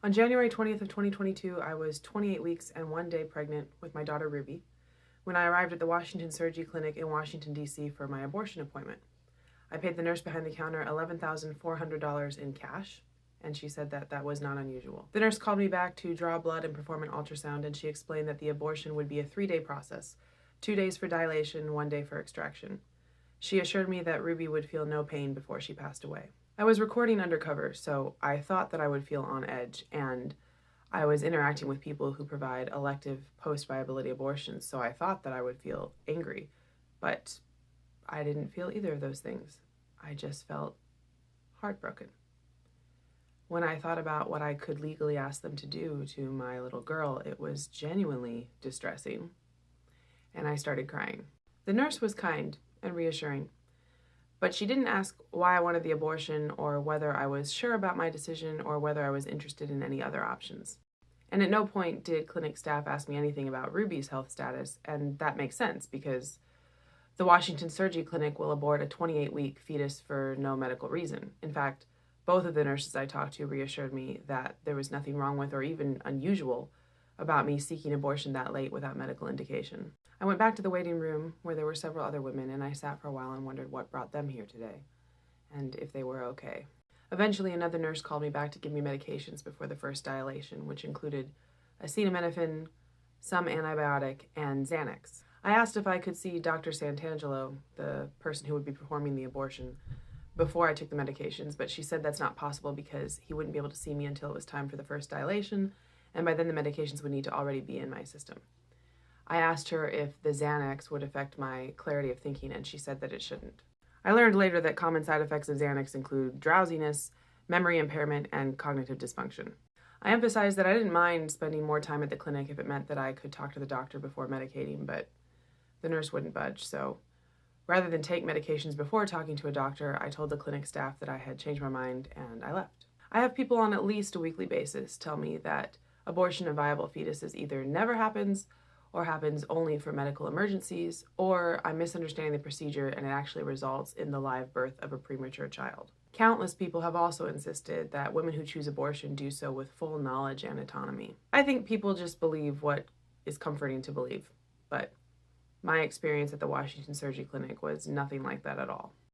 On January 20th of 2022, I was 28 weeks and 1 day pregnant with my daughter Ruby when I arrived at the Washington Surgery Clinic in Washington, D.C. for my abortion appointment. I paid the nurse behind the counter $11,400 in cash, and she said that that was not unusual. The nurse called me back to draw blood and perform an ultrasound, and she explained that the abortion would be a 3-day process, 2 days for dilation, 1 day for extraction. She assured me that Ruby would feel no pain before she passed away. I was recording undercover, so I thought that I would feel on edge, and I was interacting with people who provide elective post-viability abortions, so I thought that I would feel angry, but I didn't feel either of those things. I just felt heartbroken. When I thought about what I could legally ask them to do to my little girl, it was genuinely distressing, and I started crying. The nurse was kind and reassuring, but she didn't ask why I wanted the abortion or whether I was sure about my decision or whether I was interested in any other options. And at no point did clinic staff ask me anything about Ruby's health status, and that makes sense because the Washington Surgery Clinic will abort a 28-week fetus for no medical reason. In fact, both of the nurses I talked to reassured me that there was nothing wrong with or even unusual about me seeking abortion that late without medical indication. I went back to the waiting room where there were several other women, and I sat for a while and wondered what brought them here today and if they were okay. Eventually, another nurse called me back to give me medications before the first dilation, which included acetaminophen, some antibiotic, and Xanax. I asked if I could see Dr. Santangelo, the person who would be performing the abortion, before I took the medications, but she said that's not possible because he wouldn't be able to see me until it was time for the first dilation, and by then the medications would need to already be in my system. I asked her if the Xanax would affect my clarity of thinking, and she said that it shouldn't. I learned later that common side effects of Xanax include drowsiness, memory impairment, and cognitive dysfunction. I emphasized that I didn't mind spending more time at the clinic if it meant that I could talk to the doctor before medicating, but the nurse wouldn't budge, so rather than take medications before talking to a doctor, I told the clinic staff that I had changed my mind and I left. I have people on at least a weekly basis tell me that abortion of viable fetuses either never happens or happens only for medical emergencies, or I'm misunderstanding the procedure and it actually results in the live birth of a premature child. Countless people have also insisted that women who choose abortion do so with full knowledge and autonomy. I think people just believe what is comforting to believe, but my experience at the Washington Surgery Clinic was nothing like that at all.